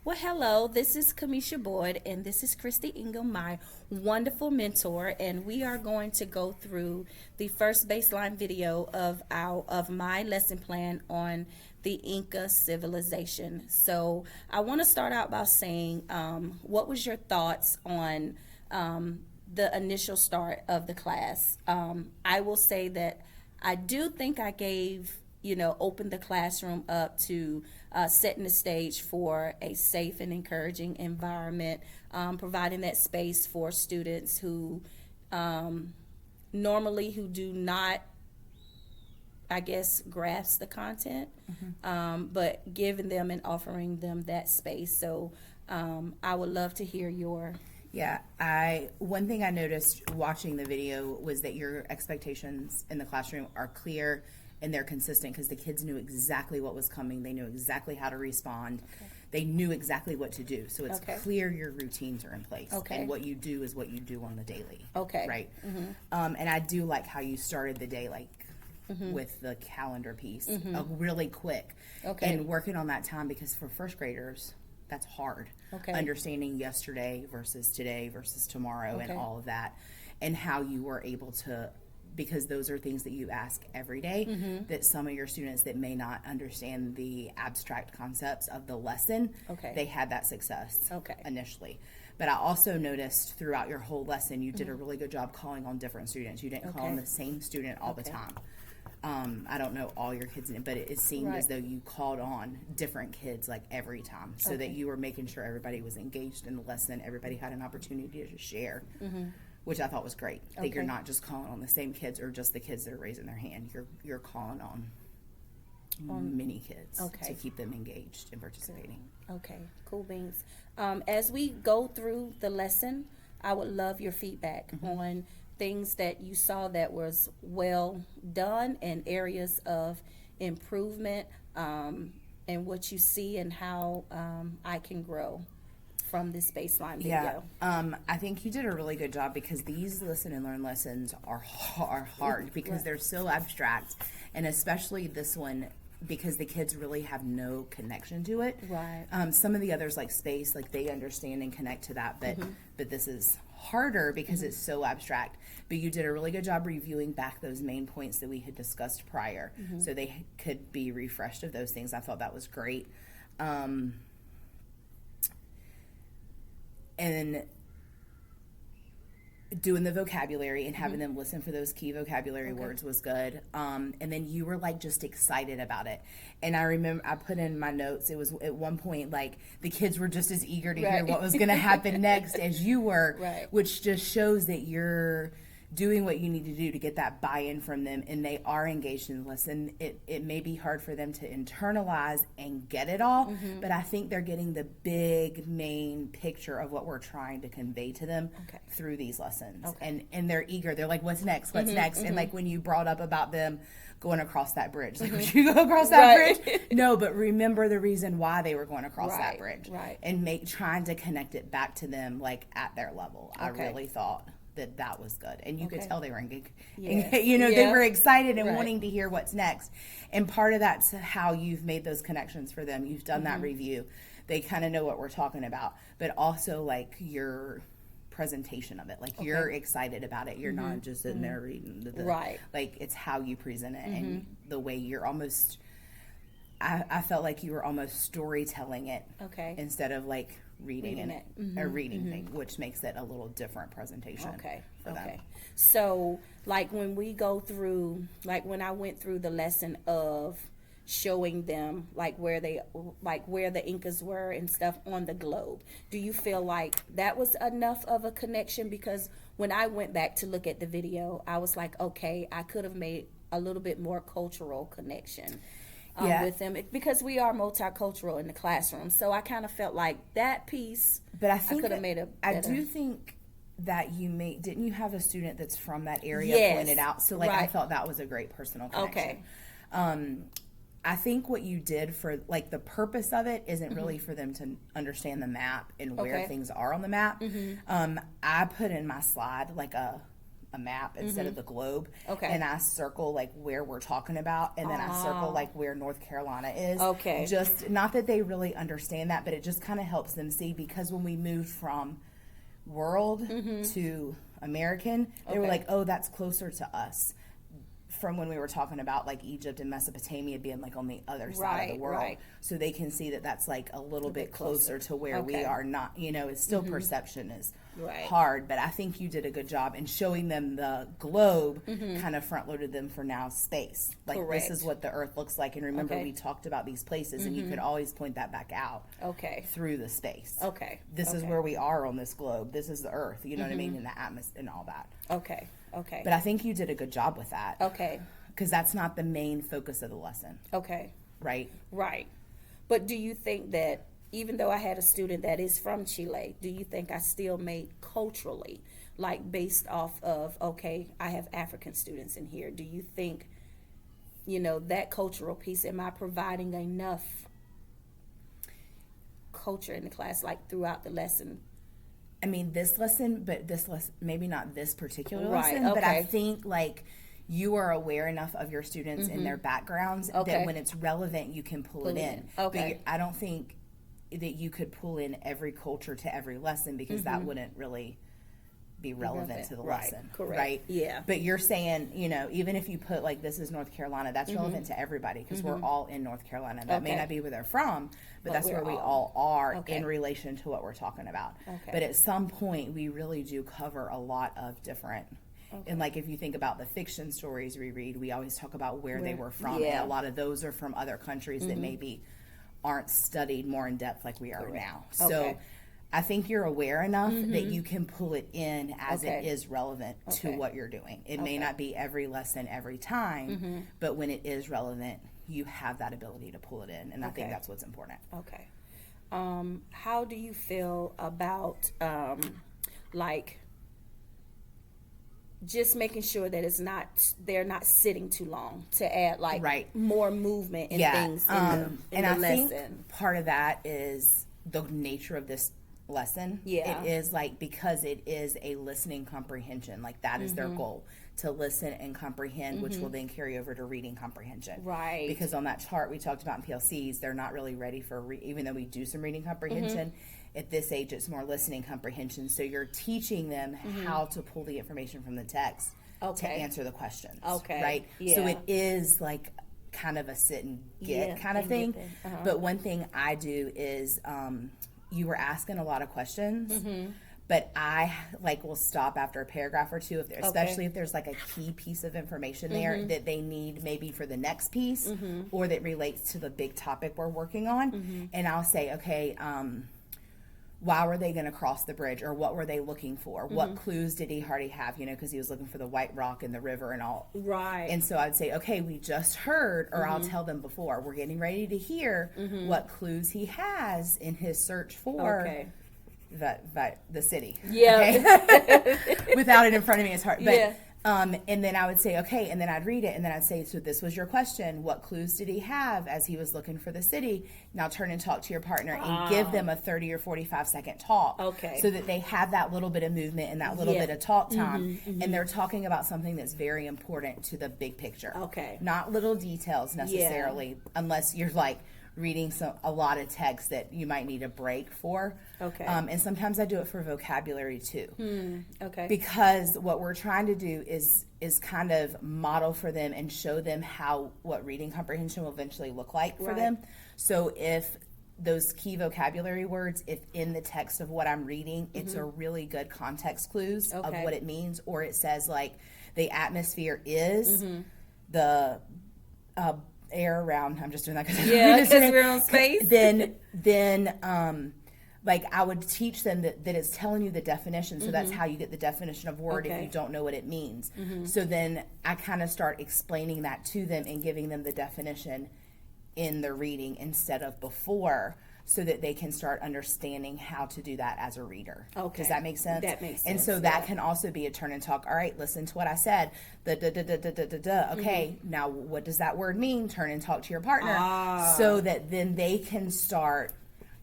Well, hello, this is Kamisha Boyd, and this is Christy Ingham, my wonderful mentor, and we are going to go through the first baseline video of my lesson plan on the Inca civilization. So I want to start out by saying, what was your thoughts on the initial start of the class? I will say that I do think I gave, opened the classroom up to setting the stage for a safe and encouraging environment, providing that space for students who normally who do not, I guess, grasp the content, but giving them and offering them that space. So I would love to hear your. Yeah, I one thing I noticed watching the video was that your expectations in the classroom are clear and they're consistent because the kids knew exactly what was coming. They knew exactly how to respond. Okay. They knew exactly what to do. So it's clear your routines are in place. Okay. And what you do is what you do on the daily. Okay. Right? And I do like how you started the day, like, with the calendar piece, really quick. Okay. And working on that time because for first graders, that's hard. Okay. Understanding yesterday versus today versus tomorrow and all of that, and how you were able to, because those are things that you ask every day, that some of your students that may not understand the abstract concepts of the lesson, they had that success initially. But I also noticed throughout your whole lesson, you did a really good job calling on different students. You didn't call on the same student all the time. I don't know all your kids in it, but it seemed as though you called on different kids like every time, so that you were making sure everybody was engaged in the lesson, everybody had an opportunity to share, which I thought was great. That you're not just calling on the same kids or just the kids that are raising their hand. You're calling on many kids to keep them engaged and participating. Okay, cool beans. As we go through the lesson, I would love your feedback on things that you saw that was well done and areas of improvement, and what you see and how I can grow from this baseline video. I think you did a really good job because these listen and learn lessons are hard because they're so abstract, and especially this one because the kids really have no connection to it. Right. Some of the others like space, like they understand and connect to that, but this is harder because it's so abstract. But you did a really good job reviewing back those main points that we had discussed prior, so they could be refreshed of those things. I thought that was great. And doing the vocabulary and having them listen for those key vocabulary words was good. And then you were like just excited about it. And I remember I put in my notes, it was at one point like the kids were just as eager to hear what was going to happen next as you were, which just shows that you're doing what you need to do to get that buy-in from them, and they are engaged in the lesson. It may be hard for them to internalize and get it all, but I think they're getting the big main picture of what we're trying to convey to them through these lessons. And they're eager. They're like, what's next? What's next? And like when you brought up about them going across that bridge, like, would you go across that bridge? No, but remember the reason why they were going across that bridge, and trying to connect it back to them like at their level. I really thought that was good, and you could tell they were engaged. They were excited and wanting to hear what's next, and part of that's how you've made those connections for them. You've done that review. They kind of know what we're talking about, but also like your presentation of it, like you're excited about it. You're not just sitting there reading like it's how you present it and the way you're almost I felt like you were almost storytelling it instead of like reading it, a reading thing, which makes it a little different presentation for them. So like when we go through, like when I went through the lesson of showing them like where the Incas were and stuff on the globe, do you feel like that was enough of a connection? Because when I went back to look at the video, I was like, okay, I could have made a little bit more cultural connection with them, because we are multicultural in the classroom. So I kind of felt like that piece, but I think I could have made a better. I do think that didn't you have a student that's from that area pointed out? So like I thought that was a great personal connection. I think what you did for like the purpose of it isn't really for them to understand the map and where things are on the map. I put in my slide like a a map instead of the globe. Okay. And I circle like where we're talking about, and then I circle like where North Carolina is. Okay. Just not that they really understand that, but it just kind of helps them see, because when we moved from world to American, they were Okay. like, oh, that's closer to us. From when we were talking about like Egypt and Mesopotamia being like on the other side of the world. Right. So they can see that that's like a little bit closer to where we Okay. are not, it's still perception is Right. hard, but I think you did a good job in showing them the globe, kind of front loaded them for now space. Like Correct. this is what the earth looks like. And remember, Okay. we talked about these places and you could always point that back out Okay. through the space. Okay. This is Okay. where we are on this globe. This is the earth, you know what I mean? And the atmosphere and all that. Okay. Okay. But I think you did a good job with that. Okay. Because that's not the main focus of the lesson, Okay. right? Right. But do you think that even though I had a student that is from Chile, do you think I still made culturally, like based off of, okay, I have African students in here. Do you think, that cultural piece, am I providing enough culture in the class, like throughout the lesson? I mean, this lesson, maybe not this particular Right, lesson, but I okay. think like you are aware enough of your students and their backgrounds Okay. that when it's relevant, you can pull it in. Okay. But I don't think that you could pull in every culture to every lesson, because that wouldn't really be relevant to the Right, lesson. correct. Right? Yeah. But you're saying, even if you put like, this is North Carolina, that's relevant to everybody, because we're all in North Carolina. That may Okay. not be where they're from, but that's we're where we all- all are Okay. in relation to what we're talking about. Okay. But at some point, we really do cover a lot of different. And like if you think about the fiction stories we read, we always talk about where they were from. Yeah. And a lot of those are from other countries that maybe aren't studied more in depth like we are now. So Okay. I think you're aware enough that you can pull it in as it Okay. is relevant to Okay. what you're doing. It may not be every lesson every time, but when it is relevant, you have that ability to pull it in. And I think Okay. that's what's important. Okay. How do you feel about like just making sure that they're not sitting too long to add like Right. more movement and things in the and I lesson? think part of that is the nature of this lesson. Yeah. It is like, because it is a listening comprehension, like that is their goal, to listen and comprehend, which will then carry over to reading comprehension. Right. Because on that chart we talked about in PLCs, they're not really ready for, even though we do some reading comprehension, at this age it's more listening comprehension. So you're teaching them how to pull the information from the text to Okay. answer the questions. Okay. Right? So Yeah. it is like kind of a sit and get Yeah, kind of and thing. get thing. Uh-huh. But one thing I do is you were asking a lot of questions, Mm-hmm. but I like will stop after a paragraph or two, especially if there's like a key piece of information there Mm-hmm. that they need maybe for the next piece or that relates to the big topic we're working on. Mm-hmm. And I'll say, okay, why were they going to cross the bridge, or what were they looking for? Mm-hmm. What clues did he already have? Because he was looking for the white rock and the river and all. Right. And so I'd say, okay, we just heard, or I'll tell them before, we're getting ready to hear what clues he has in his search for Okay. the city. Yeah. Okay? Without it in front of me, it's hard. But, Yeah. and then I would say, okay, and then I'd read it, and then I'd say, so this was your question. What clues did he have as he was looking for the city? Now turn and talk to your partner and give them a 30 or 45-second talk. Okay. So that they have that little bit of movement and that little Yeah. bit of talk time, and they're talking about something that's very important to the big picture. Okay. Not little details necessarily, unless you're like reading a lot of text that you might need a break for. Okay. And sometimes I do it for vocabulary too. Okay. Because what we're trying to do is kind of model for them and show them what reading comprehension will eventually look like for Right. them. So if those key vocabulary words, if in the text of what I'm reading, it's a really good context clues of Okay. what it means, or it says like the atmosphere is the air around. I'm just doing that because Yeah, 'cause we're on space. then like I would teach them that it's telling you the definition. So that's how you get the definition of word if Okay. you don't know what it means. So then I kind of start explaining that to them and giving them the definition in the reading instead of before, so that they can start understanding how to do that as a reader. Okay. Does that make sense? That makes And sense, so that yeah. can also be a turn and talk. All right, listen to what I said. Okay, now what does that word mean? Turn and talk to your partner. So that then they can start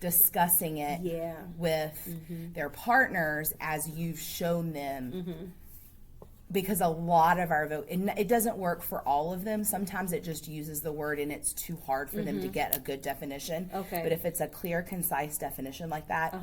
discussing it Yeah. with their partners as you've shown them because a lot of our and it doesn't work for all of them. Sometimes it just uses the word and it's too hard for them to get a good definition. Okay. But if it's a clear, concise definition like that,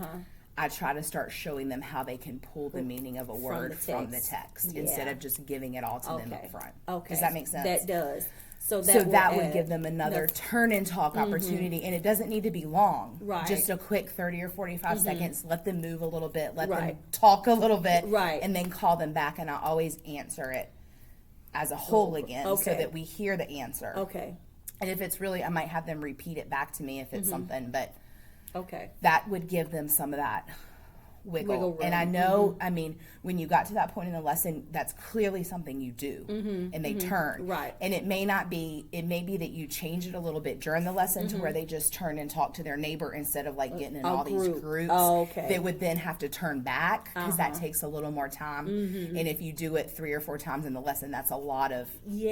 I try to start showing them how they can pull the meaning of a word from the text instead of just giving it all to them up front. Okay. Does that make sense? That does. So that would give them another turn and talk opportunity, and it doesn't need to be long. Right. Just a quick 30 or 45 seconds. Let them move a little bit. Let them Right. talk a little bit. Right. And then call them back, and I always answer it as a whole again so Okay. that we hear the answer. Okay. And if it's really, I might have them repeat it back to me if it's something, but Okay. that would give them some of that wiggle Wiggle room. And I know, I mean, when you got to that point in the lesson, that's clearly something you do, and they turn. Right. And it may not be, it may be that you change it a little bit during the lesson to where they just turn and talk to their neighbor instead of like getting in all these groups. Oh, okay. They would then have to turn back because that takes a little more time. And if you do it 3 or 4 times in the lesson, that's a lot of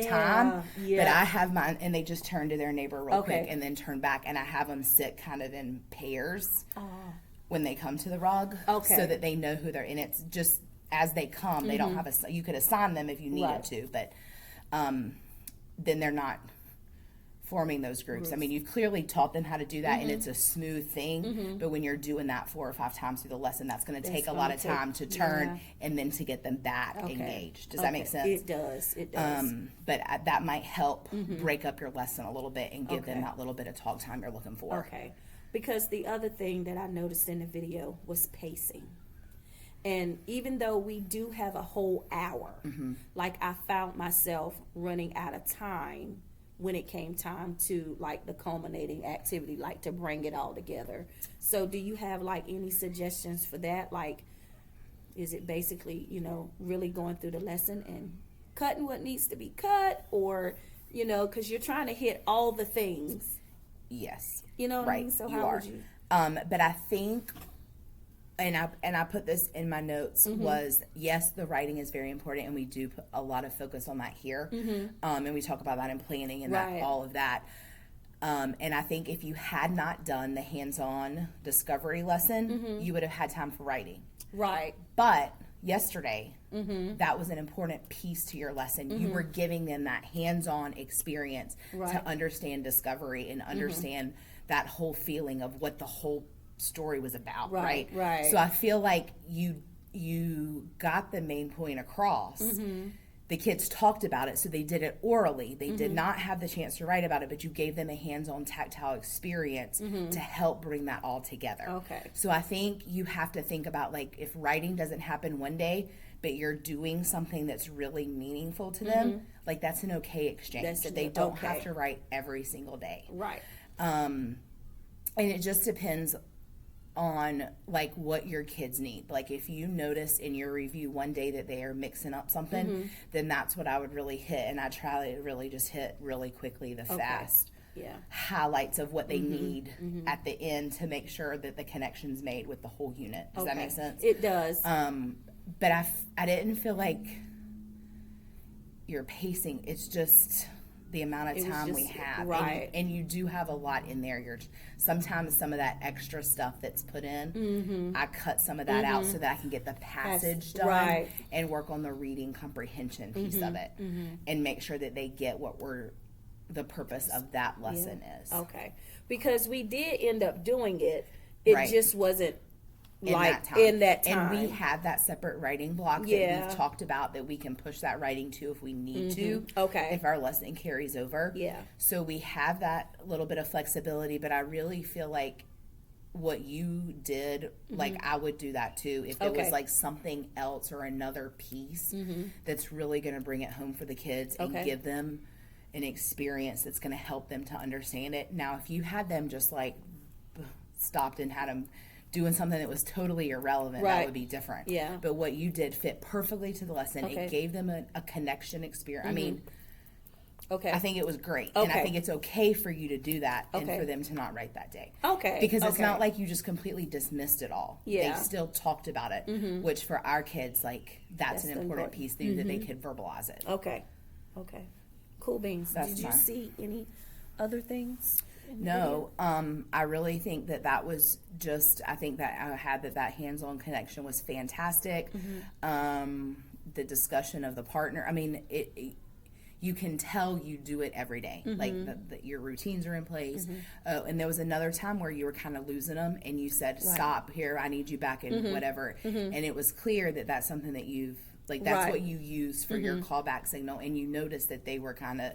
time. Yeah. But I have mine, and they just turn to their neighbor real Okay. quick and then turn back, and I have them sit kind of in pairs when they come to the rug, Okay. so that they know who they're in. It's just as they come, they don't have you could assign them if you needed Right. to, but then they're not forming those groups. I mean, you've clearly taught them how to do that, and it's a smooth thing. But when you're doing that 4 or 5 times through the lesson, that's going to take a lot of time to turn and then to get them back engaged. Does that make sense? It does. It does. But that might help break up your lesson a little bit and give them Okay. that little bit of talk time you're looking for. Okay. Because the other thing that I noticed in the video was pacing. And even though we do have a whole hour, like I found myself running out of time when it came time to like the culminating activity, like to bring it all together. So do you have like any suggestions for that? Like, is it basically, really going through the lesson and cutting what needs to be cut, or, because you're trying to hit all the things. Yes. You know what I Right. mean? So you how are. would you? But I think, and I put this in my notes, was yes, the writing is very important, and we do put a lot of focus on that here. And we talk about that in planning and Right. that all of that. And I think if you had not done the hands-on discovery lesson, you would have had time for writing. Right. But yesterday, that was an important piece to your lesson. You were giving them that hands-on experience Right. to understand discovery and understand that whole feeling of what the whole story was about. Right, right. So I feel like you got the main point across. The kids talked about it, so they did it orally. They did not have the chance to write about it, but you gave them a hands-on tactile experience to help bring that all together. Okay. So I think you have to think about, like, if writing doesn't happen one day, but you're doing something that's really meaningful to them, like, that's an okay exchange. They don't have to write every single day. Right. And it just depends on like what your kids need. Like if you notice in your review one day that they are mixing up something, then that's what I would really hit. And I try to really just hit really quickly the fast highlights of what they need at the end to make sure that the connection's made with the whole unit. Does that make sense? It does. But I didn't feel like you're pacing. It's just the amount of time we have. Right. And you do have a lot in there. Sometimes some of that extra stuff that's put in, I cut some of that out so that I can get the passage done and work on the reading comprehension piece of it and make sure that they get what the purpose of that lesson is. Okay. Because we did end up doing it. It just wasn't in that time. And we have that separate writing block that we've talked about that we can push that writing to if we need to. Okay. If our lesson carries over. Yeah. So we have that little bit of flexibility, but I really feel like what you did, like I would do that too. If it was like something else or another piece that's really going to bring it home for the kids and give them an experience that's going to help them to understand it. Now, if you had them just like stopped and had them doing something that was totally irrelevant, that would be different. Yeah. But what you did fit perfectly to the lesson. It gave them a connection experience. I mean, I think it was great. And I think it's okay for you to do that and for them to not write that day. Okay. Because it's not like you just completely dismissed it all. Yeah. They still talked about it, which for our kids, like, that's an important piece that they could verbalize it. Okay. Okay. Cool beans. Did you see any other things? No, I really think that was just, I think that I had that hands-on connection was fantastic. the discussion of the partner. I mean, you can tell you do it every day. Like your routines are in place. And there was another time where you were kind of losing them, and you said, "Stop here! I need you back in whatever." And it was clear that that's something that you've like. That's what you used for your callback signal, and you noticed that they were kind of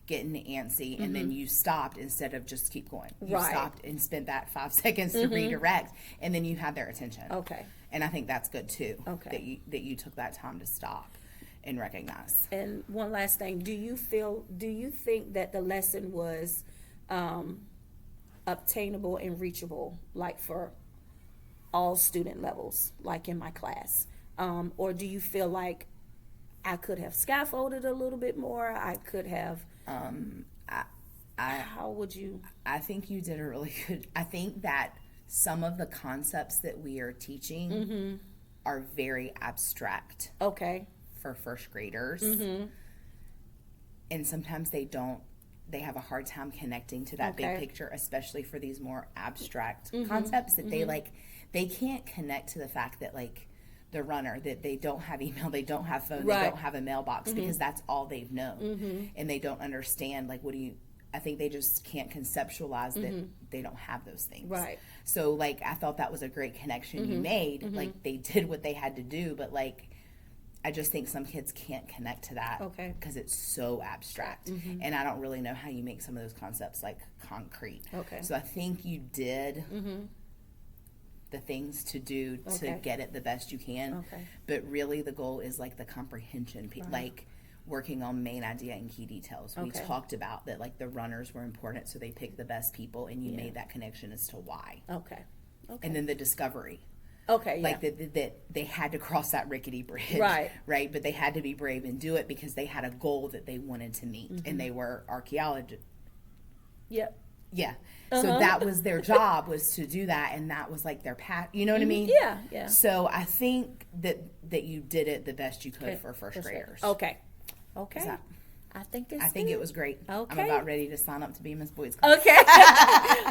getting antsy, and then you stopped instead of just keep going. You stopped and spent that 5 seconds to redirect, and then you had their attention. Okay. And I think that's good too. Okay. That you took that time to stop and recognize. And one last thing, do you think that the lesson was obtainable and reachable, like for all student levels, like in my class? Or do you feel like I could have scaffolded a little bit more? I could have, how would you? I think you did a really good, I think that some of the concepts that we are teaching are very abstract. Okay. For first graders, and sometimes they have a hard time connecting to that big picture, especially for these more abstract concepts that they can't connect to the fact that like the runner, that they don't have email, they don't have phone, they don't have a mailbox, because that's all they've known, and they don't understand like I think they just can't conceptualize that they don't have those things. Right. So like I thought that was a great connection you made. Like they did what they had to do, but like I just think some kids can't connect to that because it's so abstract. And I don't really know how you make some of those concepts like concrete. Okay. So I think you did the things to do to get it the best you can. Okay. But really the goal is like the comprehension, like working on main idea and key details. We talked about that like the runners were important, so they picked the best people, and you made that connection as to why. Okay. And then the discovery. Okay, yeah. Like that they had to cross that rickety bridge. Right. But they had to be brave and do it because they had a goal that they wanted to meet, and they were archaeologists. Yep. Yeah. So that was their job, was to do that, and that was like their path. You know what I mean? Yeah, yeah. So I think that you did it the best you could for first graders. Okay. Okay. I think it was great. Okay. I'm about ready to sign up to be Miss Boyd's class. Okay.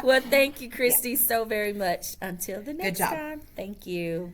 Well, thank you, Christy, so very much. Until the next time. Thank you.